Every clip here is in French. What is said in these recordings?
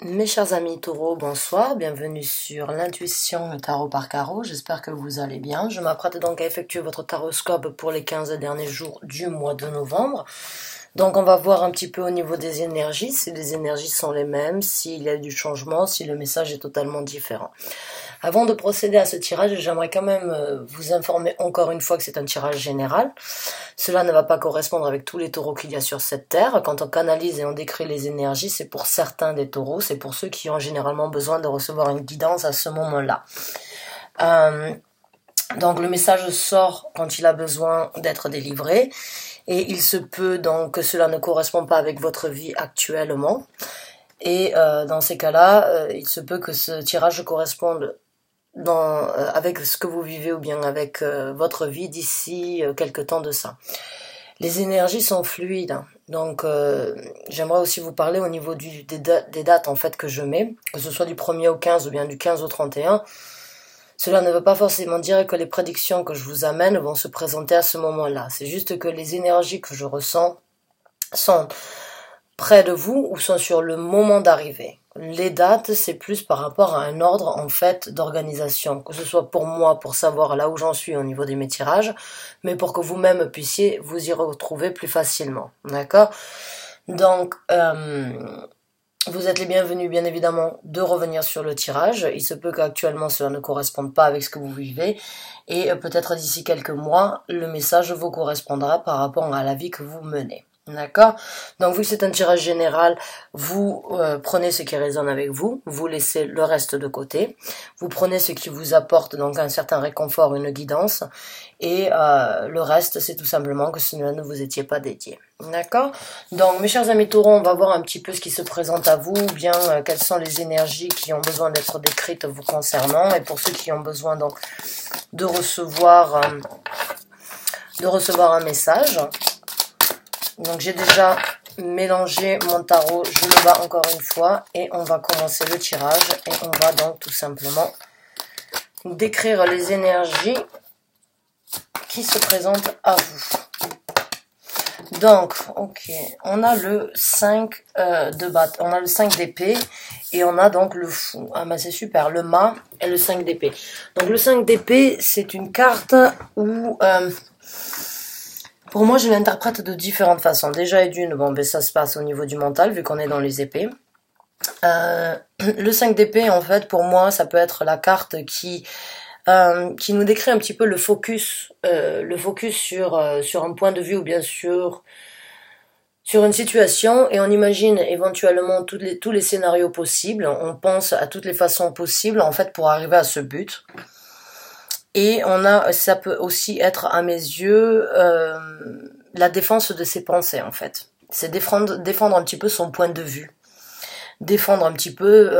Mes chers amis taureaux, bonsoir, bienvenue sur l'intuition tarot par carreau, j'espère que vous allez bien. Je m'apprête donc à effectuer votre taroscope pour les 15 derniers jours du mois de novembre. Donc on va voir un petit peu au niveau des énergies, si les énergies sont les mêmes, s'il y a du changement, si le message est totalement différent. Avant de procéder à ce tirage, j'aimerais quand même vous informer encore une fois que c'est un tirage général. Cela ne va pas correspondre avec tous les taureaux qu'il y a sur cette terre. Quand on canalise et on décrit les énergies, c'est pour certains des taureaux, c'est pour ceux qui ont généralement besoin de recevoir une guidance à ce moment-là. Donc le message sort quand il a besoin d'être délivré. Et il se peut donc que cela ne corresponde pas avec votre vie actuellement. Et dans ces cas-là, il se peut que ce tirage corresponde avec ce que vous vivez ou bien avec votre vie d'ici quelque temps de ça. Les énergies sont fluides, donc j'aimerais aussi vous parler au niveau des dates en fait que je mets, que ce soit du 1er au 15 ou bien du 15 au 31. Cela ne veut pas forcément dire que les prédictions que je vous amène vont se présenter à ce moment-là. C'est juste que les énergies que je ressens sont près de vous ou sont sur le moment d'arrivée. Les dates, c'est plus par rapport à un ordre en fait d'organisation, que ce soit pour moi, pour savoir là où j'en suis au niveau de mes tirages, mais pour que vous-même puissiez vous y retrouver plus facilement. D'accord? Donc, vous êtes les bienvenus, bien évidemment, de revenir sur le tirage. Il se peut qu'actuellement cela ne corresponde pas avec ce que vous vivez. Et peut-être d'ici quelques mois, le message vous correspondra par rapport à la vie que vous menez. D'accord? Donc, vu que c'est un tirage général, vous prenez ce qui résonne avec vous, vous laissez le reste de côté, vous prenez ce qui vous apporte donc un certain réconfort, une guidance, et le reste, c'est tout simplement que cela ne vous étiez pas dédié. D'accord? Donc, mes chers amis taureaux, on va voir un petit peu ce qui se présente à vous, ou bien quelles sont les énergies qui ont besoin d'être décrites vous concernant, et pour ceux qui ont besoin donc de recevoir un message. Donc j'ai déjà mélangé mon tarot, je le bats encore une fois et on va commencer le tirage et on va donc tout simplement décrire les énergies qui se présentent à vous. Donc, ok, on a le 5 on a le 5 d'épée et on a donc le fou. Ah ben c'est super, le mât et le 5 d'épée. Donc le 5 d'épée, c'est une carte où... pour moi, je l'interprète de différentes façons. Déjà et d'une, bon, ben ça se passe au niveau du mental, vu qu'on est dans les épées. Le 5 d'épée, en fait, pour moi, ça peut être la carte qui nous décrit un petit peu le focus sur un point de vue ou bien sûr sur une situation, et on imagine éventuellement tous les scénarios possibles. On pense à toutes les façons possibles, en fait, pour arriver à ce but. Et ça peut aussi être à mes yeux la défense de ses pensées en fait. C'est défendre un petit peu son point de vue, défendre un petit peu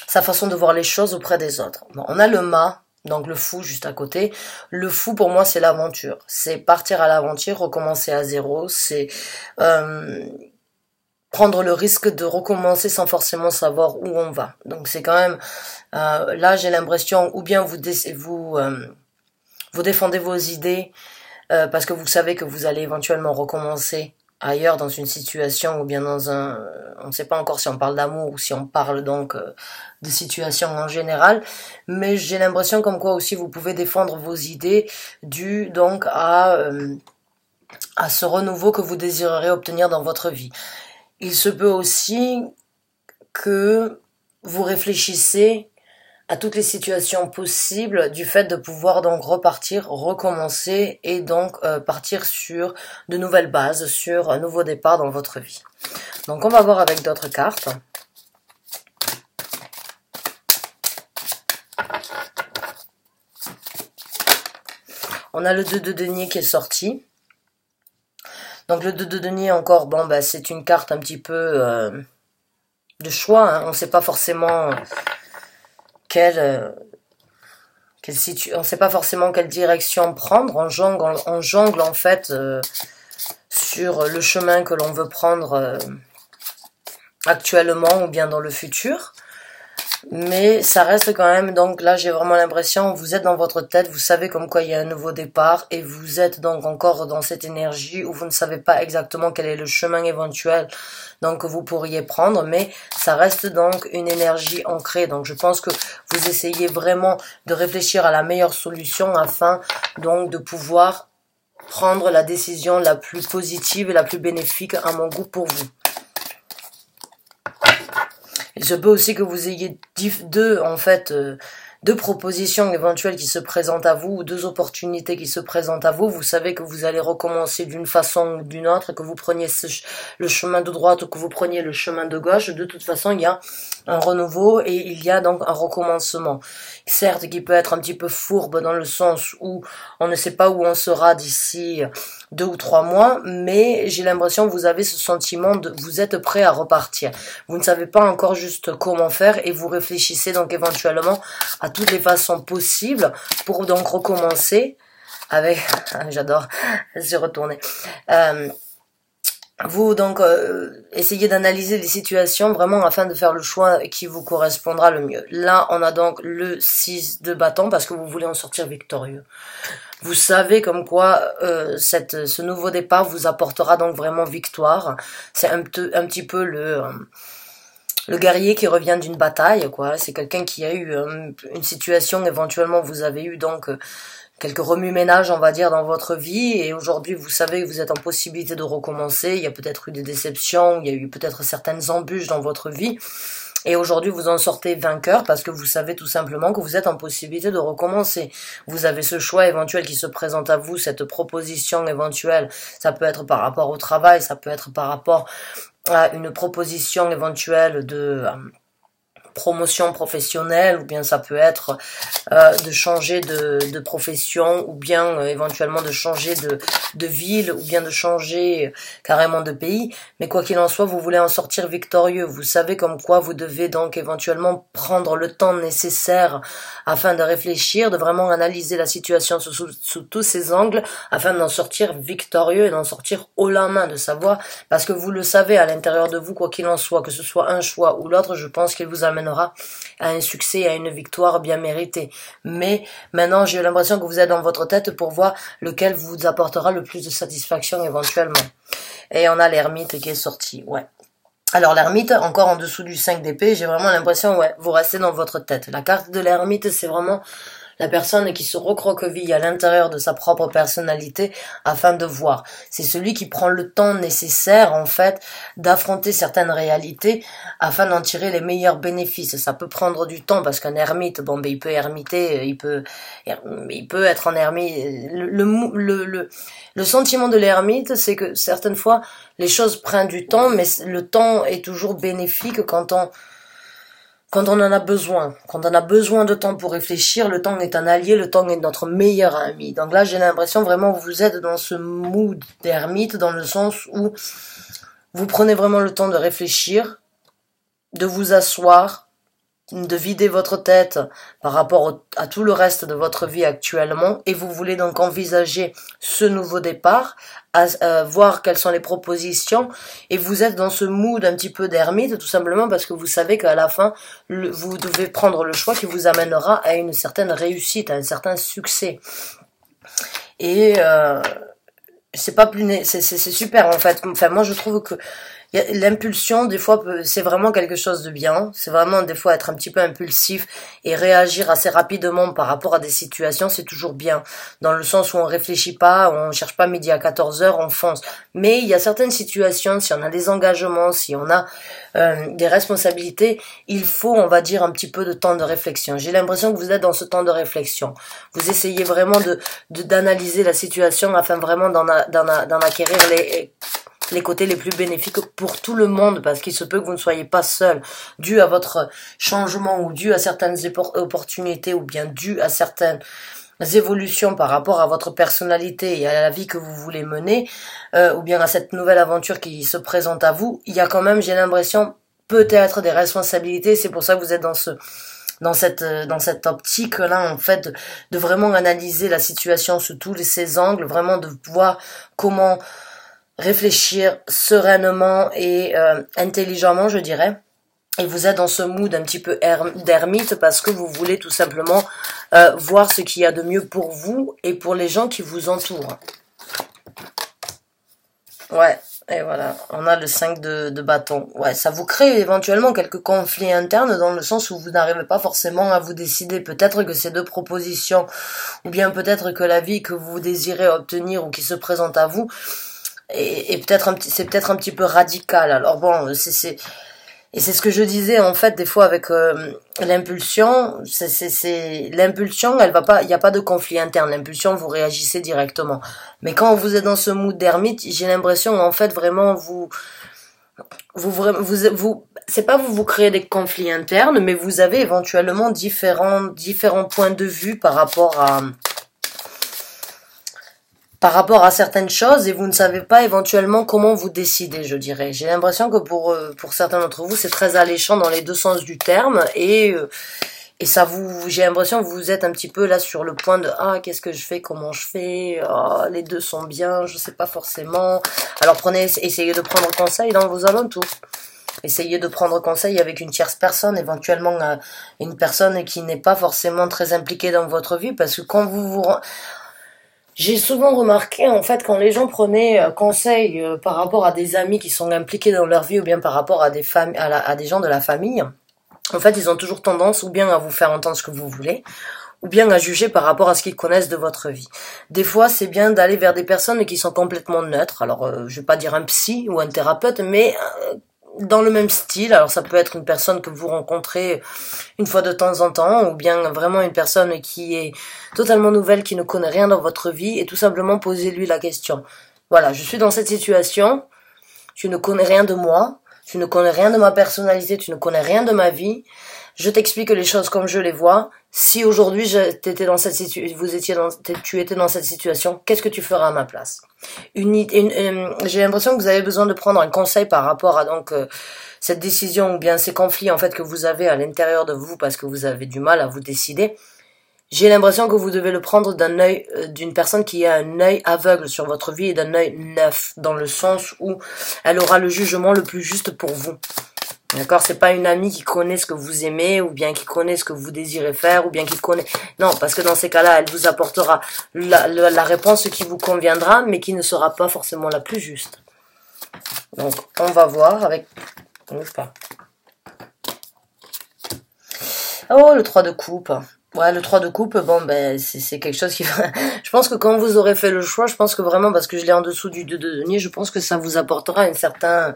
sa façon de voir les choses auprès des autres. Bon, on a le mât, donc le fou juste à côté. Le fou pour moi c'est l'aventure, c'est partir à l'aventure, recommencer à zéro, c'est prendre le risque de recommencer sans forcément savoir où on va. Donc c'est quand même là j'ai l'impression ou bien vous défendez vos idées parce que vous savez que vous allez éventuellement recommencer ailleurs dans une situation ou bien dans on ne sait pas encore si on parle d'amour ou si on parle donc de situation en général, mais j'ai l'impression comme quoi aussi vous pouvez défendre vos idées dû donc à ce renouveau que vous désirerez obtenir dans votre vie. Il se peut aussi que vous réfléchissez à toutes les situations possibles du fait de pouvoir donc repartir, recommencer et donc partir sur de nouvelles bases, sur un nouveau départ dans votre vie. Donc on va voir avec d'autres cartes. On a le 2 de denier qui est sorti. Donc le 2 de denier encore, bon bah c'est une carte un petit peu de choix, hein. On ne sait pas forcément on sait pas forcément quelle direction prendre. On jongle en fait sur le chemin que l'on veut prendre actuellement ou bien dans le futur. Mais ça reste quand même, donc là j'ai vraiment l'impression, vous êtes dans votre tête, vous savez comme quoi il y a un nouveau départ et vous êtes donc encore dans cette énergie où vous ne savez pas exactement quel est le chemin éventuel donc que vous pourriez prendre, mais ça reste donc une énergie ancrée. Donc je pense que vous essayez vraiment de réfléchir à la meilleure solution afin donc de pouvoir prendre la décision la plus positive et la plus bénéfique à mon goût pour vous. Il se peut aussi que vous ayez deux propositions éventuelles qui se présentent à vous, ou deux opportunités qui se présentent à vous. Vous savez que vous allez recommencer d'une façon ou d'une autre, que vous preniez le chemin de droite ou que vous preniez le chemin de gauche. De toute façon, il y a un renouveau et il y a donc un recommencement. Certes, qui peut être un petit peu fourbe dans le sens où on ne sait pas où on sera d'ici 2 ou 3 mois, mais j'ai l'impression que vous avez ce sentiment de vous êtes prêt à repartir. Vous ne savez pas encore juste comment faire et vous réfléchissez donc éventuellement à toutes les façons possibles pour donc recommencer avec, j'adore, se retourner. Vous donc essayez d'analyser les situations vraiment afin de faire le choix qui vous correspondra le mieux. Là, on a donc le 6 de bâton parce que vous voulez en sortir victorieux. Vous savez comme quoi ce nouveau départ vous apportera donc vraiment victoire. C'est un petit peu le guerrier qui revient d'une bataille, quoi. C'est quelqu'un qui a eu une situation, éventuellement vous avez eu donc quelques remue-ménages, on va dire, dans votre vie, et aujourd'hui vous savez que vous êtes en possibilité de recommencer. Il y a peut-être eu des déceptions, il y a eu peut-être certaines embûches dans votre vie, et aujourd'hui vous en sortez vainqueur parce que vous savez tout simplement que vous êtes en possibilité de recommencer. Vous avez ce choix éventuel qui se présente à vous, cette proposition éventuelle. Ça peut être par rapport au travail, ça peut être par rapport à une proposition éventuelle de promotion professionnelle, ou bien ça peut être de changer de profession, ou bien éventuellement de changer de ville, ou bien de changer carrément de pays. Mais quoi qu'il en soit, vous voulez en sortir victorieux. Vous savez comme quoi vous devez donc éventuellement prendre le temps nécessaire afin de réfléchir, de vraiment analyser la situation sous tous ses angles, afin d'en sortir victorieux et d'en sortir haut la main, de savoir, parce que vous le savez à l'intérieur de vous, quoi qu'il en soit, que ce soit un choix ou l'autre, je pense qu'il vous amènera à un succès, à une victoire bien méritée. Mais maintenant, j'ai l'impression que vous êtes dans votre tête pour voir lequel vous apportera le plus de satisfaction éventuellement. Et on a l'ermite qui est sorti, ouais. Alors l'ermite, encore en dessous du 5 d'épée, j'ai vraiment l'impression, ouais, vous restez dans votre tête. La carte de l'ermite, c'est vraiment la personne qui se recroqueville à l'intérieur de sa propre personnalité afin de voir. C'est celui qui prend le temps nécessaire, en fait, d'affronter certaines réalités afin d'en tirer les meilleurs bénéfices. Ça peut prendre du temps parce qu'un ermite, bon, ben, il peut ermiter, il peut être en ermite. Le sentiment de l'ermite, c'est que certaines fois, les choses prennent du temps, mais le temps est toujours bénéfique quand on en a besoin. Quand on a besoin de temps pour réfléchir, le temps est un allié, le temps est notre meilleur ami. Donc là, j'ai l'impression vraiment que vous êtes dans ce mood d'ermite, dans le sens où vous prenez vraiment le temps de réfléchir, de vous asseoir, de vider votre tête par rapport à tout le reste de votre vie actuellement, et vous voulez donc envisager ce nouveau départ, voir quelles sont les propositions, et vous êtes dans ce mood un petit peu d'ermite, tout simplement parce que vous savez qu'à la fin, vous devez prendre le choix qui vous amènera à une certaine réussite, à un certain succès. Et c'est pas plus c'est super en fait. Enfin, moi je trouve que l'impulsion, des fois, c'est vraiment quelque chose de bien. C'est vraiment, des fois, être un petit peu impulsif et réagir assez rapidement par rapport à des situations, c'est toujours bien. Dans le sens où on réfléchit pas, on cherche pas midi à 14 heures, on fonce. Mais il y a certaines situations, si on a des engagements, si on a des responsabilités, il faut, on va dire, un petit peu de temps de réflexion. J'ai l'impression que vous êtes dans ce temps de réflexion. Vous essayez vraiment d'analyser la situation afin vraiment d'en acquérir les côtés les plus bénéfiques pour tout le monde, parce qu'il se peut que vous ne soyez pas seul, dû à votre changement ou dû à certaines opportunités ou bien dû à certaines évolutions par rapport à votre personnalité et à la vie que vous voulez mener, ou bien à cette nouvelle aventure qui se présente à vous. Il y a quand même, j'ai l'impression, peut-être des responsabilités. C'est pour ça que vous êtes dans cette optique-là, en fait, de vraiment analyser la situation sous tous ces angles, vraiment de voir comment réfléchir sereinement et intelligemment, je dirais, Et vous êtes dans ce mood un petit peu d'ermite parce que vous voulez tout simplement voir ce qu'il y a de mieux pour vous et pour les gens qui vous entourent. Ouais, et voilà, on a le 5 de bâton. Ouais, ça vous crée éventuellement quelques conflits internes dans le sens où vous n'arrivez pas forcément à vous décider. Peut-être que ces deux propositions, ou bien peut-être que la vie que vous désirez obtenir ou qui se présente à vous, est peut-être c'est peut-être un petit peu radical. Alors bon, et c'est ce que je disais en fait des fois avec l'impulsion, l'impulsion, elle va pas, il n'y a pas de conflit interne. L'impulsion, vous réagissez directement. Mais quand vous êtes dans ce mood d'ermite, j'ai l'impression en fait vraiment c'est pas vous créez des conflits internes, mais vous avez éventuellement différents points de vue par rapport à certaines choses et vous ne savez pas éventuellement comment vous décider, je dirais. J'ai l'impression que pour certains d'entre vous, c'est très alléchant dans les deux sens du terme et j'ai l'impression que vous êtes un petit peu là sur le point de qu'est-ce que je fais, comment je fais, les deux sont bien, je sais pas forcément. Alors essayez de prendre conseil dans vos alentours. Essayez de prendre conseil avec une tierce personne, éventuellement une personne qui n'est pas forcément très impliquée dans votre vie, parce que quand j'ai souvent remarqué, en fait, quand les gens prenaient conseil par rapport à des amis qui sont impliqués dans leur vie ou bien par rapport à des à des gens de la famille, en fait, ils ont toujours tendance ou bien à vous faire entendre ce que vous voulez, ou bien à juger par rapport à ce qu'ils connaissent de votre vie. Des fois, c'est bien d'aller vers des personnes qui sont complètement neutres. Alors, je vais pas dire un psy ou un thérapeute, mais dans le même style. Alors ça peut être une personne que vous rencontrez une fois de temps en temps, ou bien vraiment une personne qui est totalement nouvelle, qui ne connaît rien dans votre vie, et tout simplement posez-lui la question. Voilà, je suis dans cette situation, tu ne connais rien de moi, tu ne connais rien de ma personnalité, tu ne connais rien de ma vie, je t'explique les choses comme je les vois. Si aujourd'hui tu étais dans cette situation, qu'est-ce que tu feras à ma place? J'ai l'impression que vous avez besoin de prendre un conseil par rapport à cette décision ou bien ces conflits en fait que vous avez à l'intérieur de vous parce que vous avez du mal à vous décider. J'ai l'impression que vous devez le prendre d'un œil d'une personne qui a un œil aveugle sur votre vie et d'un œil neuf, dans le sens où elle aura le jugement le plus juste pour vous. D'accord, c'est pas une amie qui connaît ce que vous aimez, ou bien qui connaît ce que vous désirez faire, ou bien qui connaît... Non, parce que dans ces cas-là, elle vous apportera la réponse qui vous conviendra, mais qui ne sera pas forcément la plus juste. Donc, on va voir avec... Bouge pas. Oh, le 3 de coupe. Ouais, le 3 de coupe, bon, ben, c'est quelque chose qui va... Je pense que quand vous aurez fait le choix, je pense que vraiment, parce que je l'ai en dessous du 2 de denier, je pense que ça vous apportera une certaine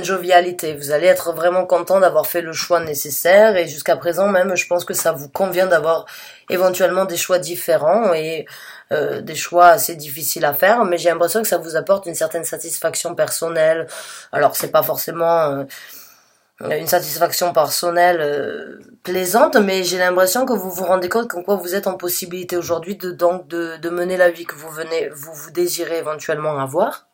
jovialité. Vous allez être vraiment content d'avoir fait le choix nécessaire et jusqu'à présent même, je pense que ça vous convient d'avoir éventuellement des choix différents et des choix assez difficiles à faire, mais j'ai l'impression que ça vous apporte une certaine satisfaction personnelle. Alors c'est pas forcément une satisfaction personnelle plaisante, mais j'ai l'impression que vous vous rendez compte qu'en quoi vous êtes en possibilité aujourd'hui de mener la vie que vous désirez éventuellement avoir.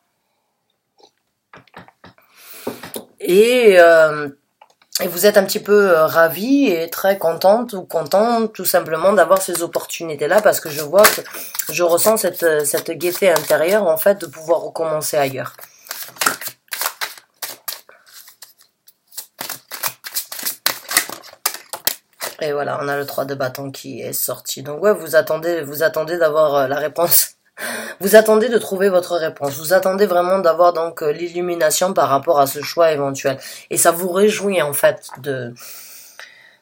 Et vous êtes un petit peu ravi et très contente ou content tout simplement d'avoir ces opportunités-là parce que je ressens cette gaieté intérieure en fait de pouvoir recommencer ailleurs. Et voilà, on a le 3 de bâton qui est sorti. Donc ouais, vous attendez d'avoir la réponse. Vous attendez de trouver votre réponse. Vous attendez vraiment d'avoir donc l'illumination par rapport à ce choix éventuel. Et ça vous réjouit en fait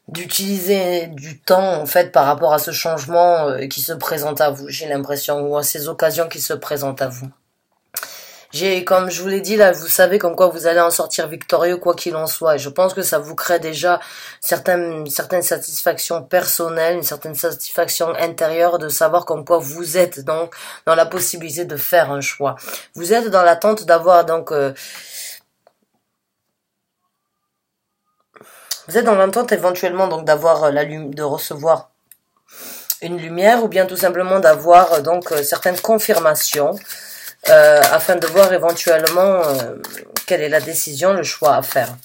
d'utiliser du temps en fait par rapport à ce changement qui se présente à vous. J'ai l'impression, ou à ces occasions qui se présentent à vous. Comme je vous l'ai dit là, vous savez comme quoi vous allez en sortir victorieux quoi qu'il en soit. Et je pense que ça vous crée déjà certaines satisfactions personnelles, une certaine satisfaction intérieure de savoir comme quoi vous êtes donc dans la possibilité de faire un choix. Vous êtes dans l'attente d'avoir donc vous êtes dans l'attente éventuellement donc d'avoir de recevoir une lumière ou bien tout simplement d'avoir donc certaines confirmations. Afin de voir éventuellement quelle est la décision, le choix à faire.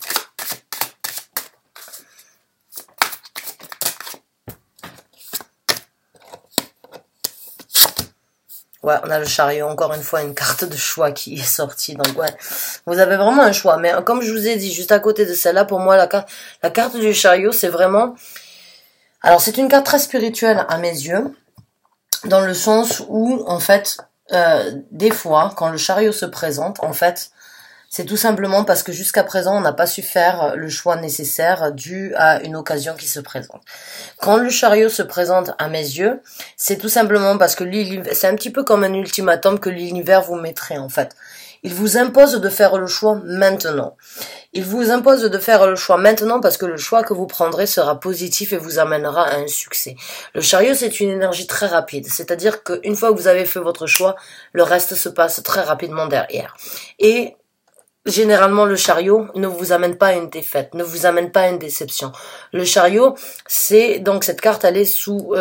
Ouais, on a le chariot, encore une fois, une carte de choix qui est sortie. Donc ouais, vous avez vraiment un choix. Mais comme je vous ai dit, juste à côté de celle-là, pour moi, la carte du chariot, c'est vraiment... Alors, c'est une carte très spirituelle à mes yeux, dans le sens où, en fait, des fois, quand le chariot se présente, en fait, c'est tout simplement parce que jusqu'à présent, on n'a pas su faire le choix nécessaire dû à une occasion qui se présente. Quand le chariot se présente à mes yeux, c'est tout simplement parce que c'est un petit peu comme un ultimatum que l'univers vous mettrait en fait. Il vous impose de faire le choix maintenant. Il vous impose de faire le choix maintenant parce que le choix que vous prendrez sera positif et vous amènera à un succès. Le chariot, c'est une énergie très rapide. C'est-à-dire qu'une fois que vous avez fait votre choix, le reste se passe très rapidement derrière. Et généralement, le chariot ne vous amène pas à une défaite, ne vous amène pas à une déception. Le chariot, c'est donc cette carte, elle est sous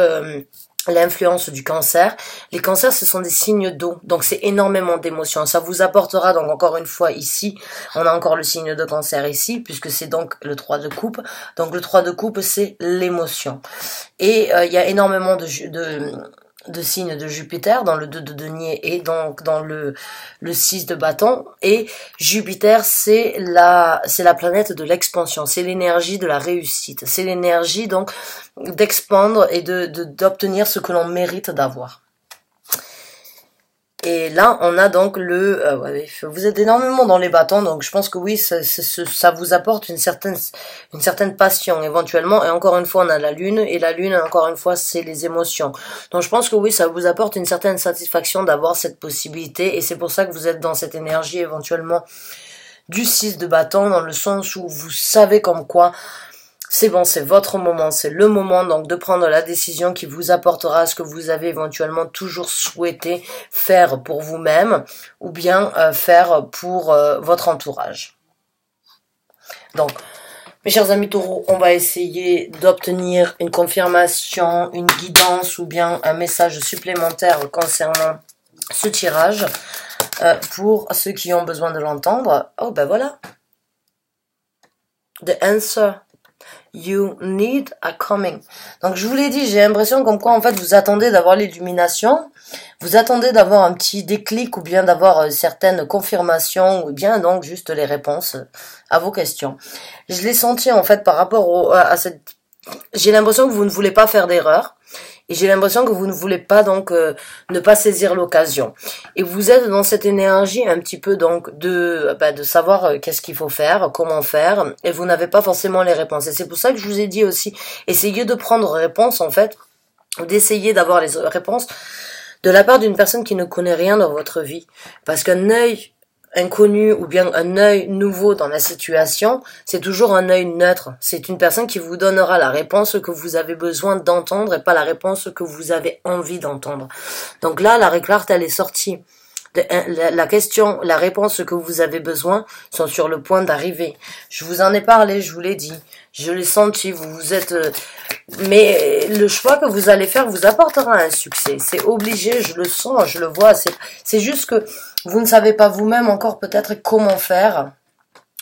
l'influence du cancer. Les cancers, ce sont des signes d'eau, donc c'est énormément d'émotions. Ça vous apportera donc encore une fois ici, on a encore le signe de cancer ici, puisque c'est donc le 3 de coupe. Donc le 3 de coupe, c'est l'émotion. Et il y a énormément de signes de Jupiter dans le 2 de denier et donc dans le 6 de bâton. Et Jupiter, c'est la planète de l'expansion, c'est l'énergie de la réussite, c'est l'énergie donc d'expandre et d'obtenir ce que l'on mérite d'avoir. Et là, on a donc vous êtes énormément dans les bâtons, donc je pense que oui, ça vous apporte une certaine passion éventuellement. Et encore une fois, on a la lune, et la lune, encore une fois, c'est les émotions. Donc je pense que oui, ça vous apporte une certaine satisfaction d'avoir cette possibilité, et c'est pour ça que vous êtes dans cette énergie éventuellement du 6 de bâton, dans le sens où vous savez comme quoi c'est bon, c'est votre moment, c'est le moment donc de prendre la décision qui vous apportera ce que vous avez éventuellement toujours souhaité faire pour vous-même ou bien faire pour votre entourage. Donc, mes chers amis taureaux, on va essayer d'obtenir une confirmation, une guidance ou bien un message supplémentaire concernant ce tirage pour ceux qui ont besoin de l'entendre. Oh ben voilà. The answer. You need a coming. Donc je vous l'ai dit, j'ai l'impression comme quoi en fait vous attendez d'avoir l'illumination, vous attendez d'avoir un petit déclic ou bien d'avoir certaines confirmations ou bien donc juste les réponses à vos questions. Je l'ai senti en fait par rapport à cette... J'ai l'impression que vous ne voulez pas faire d'erreur. Et j'ai l'impression que vous ne voulez pas donc ne pas saisir l'occasion. Et vous êtes dans cette énergie un petit peu donc de savoir qu'est-ce qu'il faut faire, comment faire, et vous n'avez pas forcément les réponses. Et c'est pour ça que je vous ai dit aussi, essayez de prendre réponse en fait, ou d'essayer d'avoir les réponses de la part d'une personne qui ne connaît rien dans votre vie. Parce qu'un œil inconnu ou bien un œil nouveau dans la situation, c'est toujours un œil neutre. C'est une personne qui vous donnera la réponse que vous avez besoin d'entendre et pas la réponse que vous avez envie d'entendre. Donc là, la carte, elle est sortie. La question, la réponse que vous avez besoin sont sur le point d'arriver. Je vous en ai parlé, je vous l'ai dit. Je l'ai senti, vous êtes... mais le choix que vous allez faire vous apportera un succès. C'est obligé, je le sens, je le vois. C'est juste que vous ne savez pas vous-même encore peut-être comment faire.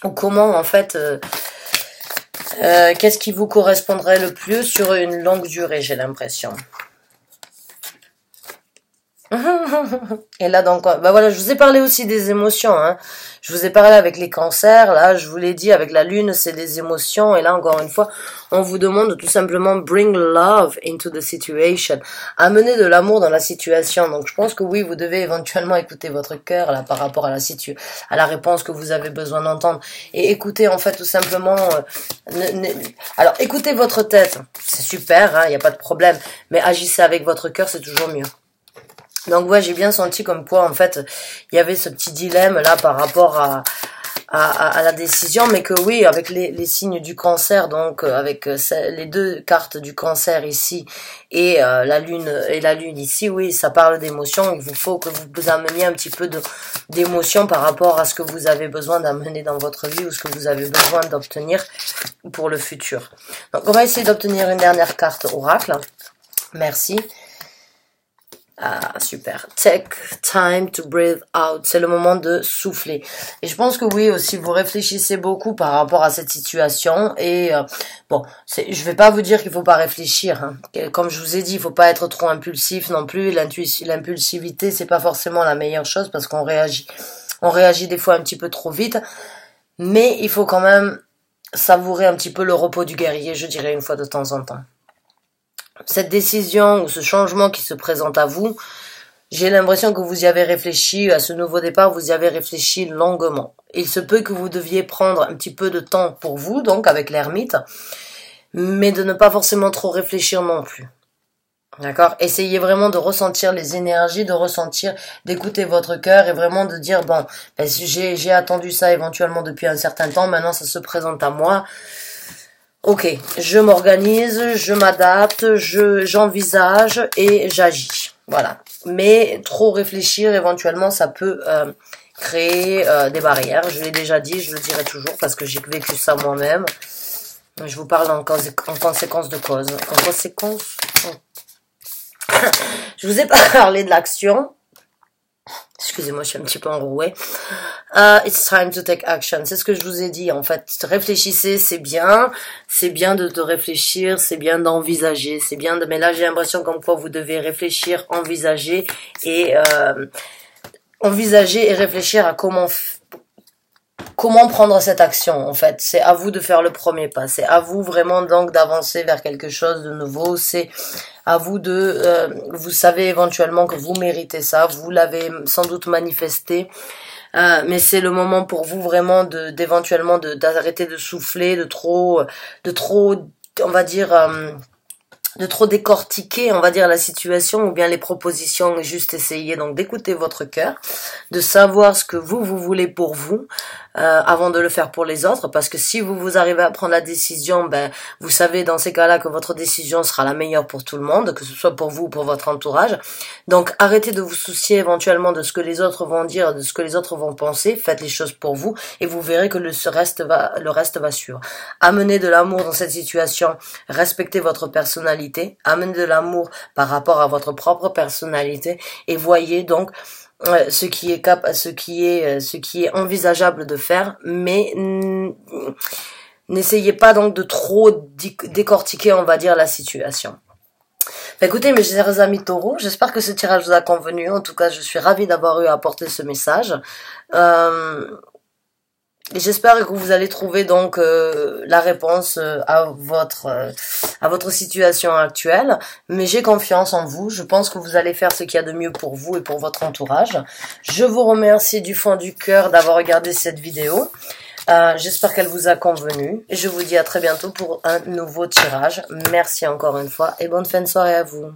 Ou comment, en fait... qu'est-ce qui vous correspondrait le plus sur une longue durée, j'ai l'impression. Et là donc, voilà, je vous ai parlé aussi des émotions, hein. Je vous ai parlé avec les cancers, là, je vous l'ai dit, avec la lune, c'est des émotions, et là, encore une fois, on vous demande tout simplement bring love into the situation, amener de l'amour dans la situation. Donc, je pense que oui, vous devez éventuellement écouter votre cœur, là, par rapport à la réponse que vous avez besoin d'entendre, et écoutez, en fait, tout simplement, alors, écoutez votre tête, c'est super, hein, y a pas de problème, mais agissez avec votre cœur, c'est toujours mieux. Donc ouais, j'ai bien senti comme quoi en fait il y avait ce petit dilemme là par rapport à la décision, mais que oui, avec les signes du cancer, donc avec les deux cartes du cancer ici et la lune ici, oui, ça parle d'émotion. Il vous faut que vous ameniez un petit peu d'émotion par rapport à ce que vous avez besoin d'amener dans votre vie ou ce que vous avez besoin d'obtenir pour le futur. Donc on va essayer d'obtenir une dernière carte oracle. Merci. Ah, super. Take time to breathe out. C'est le moment de souffler. Et je pense que oui, aussi, vous réfléchissez beaucoup par rapport à cette situation. Et bon, je vais pas vous dire qu'il faut pas réfléchir. Hein. Comme je vous ai dit, il faut pas être trop impulsif non plus. L'impulsivité, c'est pas forcément la meilleure chose parce qu'on réagit. On réagit des fois un petit peu trop vite. Mais il faut quand même savourer un petit peu le repos du guerrier, je dirais, une fois de temps en temps. Cette décision ou ce changement qui se présente à vous, j'ai l'impression que vous y avez réfléchi, à ce nouveau départ, vous y avez réfléchi longuement. Il se peut que vous deviez prendre un petit peu de temps pour vous, donc avec l'ermite, mais de ne pas forcément trop réfléchir non plus. D'accord? Essayez vraiment de ressentir les énergies, d'écouter votre cœur et vraiment de dire, bon, ben, j'ai attendu ça éventuellement depuis un certain temps, maintenant ça se présente à moi. Ok, je m'organise, je m'adapte, j'envisage et j'agis. Voilà. Mais trop réfléchir, éventuellement, ça peut créer des barrières. Je l'ai déjà dit, je le dirai toujours parce que j'ai vécu ça moi-même. Je vous parle en conséquence de cause. En conséquence... Je vous ai parlé de l'action. Excusez-moi, je suis un petit peu enrouée. It's time to take action. C'est ce que je vous ai dit, en fait. Réfléchissez, c'est bien de réfléchir, c'est bien d'envisager, c'est bien de... Mais là, j'ai l'impression comme quoi vous devez réfléchir, envisager et réfléchir à comment prendre cette action, en fait. C'est à vous de faire le premier pas. C'est à vous vraiment donc d'avancer vers quelque chose de nouveau. C'est à vous vous savez éventuellement que vous méritez ça. Vous l'avez sans doute manifesté. Mais c'est le moment pour vous vraiment d'éventuellement d'arrêter de souffler, de trop, on va dire, de trop décortiquer, on va dire, la situation ou bien les propositions et juste essayer donc d'écouter votre cœur, de savoir ce que vous voulez pour vous avant de le faire pour les autres, parce que si vous arrivez à prendre la décision, ben vous savez dans ces cas-là que votre décision sera la meilleure pour tout le monde, que ce soit pour vous ou pour votre entourage. Donc arrêtez de vous soucier éventuellement de ce que les autres vont dire, de ce que les autres vont penser, faites les choses pour vous et vous verrez que le reste va suivre. Amenez de l'amour dans cette situation, respectez votre personnalité, amenez de l'amour par rapport à votre propre personnalité et voyez donc ce qui est envisageable de faire, mais n'essayez pas donc de trop décortiquer, on va dire, la situation. Écoutez, mes chers amis taureaux, j'espère que ce tirage vous a convenu. En tout cas, je suis ravie d'avoir eu à apporter ce message. Et j'espère que vous allez trouver donc la réponse à votre situation actuelle. Mais j'ai confiance en vous. Je pense que vous allez faire ce qu'il y a de mieux pour vous et pour votre entourage. Je vous remercie du fond du cœur d'avoir regardé cette vidéo. J'espère qu'elle vous a convenu. Et je vous dis à très bientôt pour un nouveau tirage. Merci encore une fois et bonne fin de soirée à vous.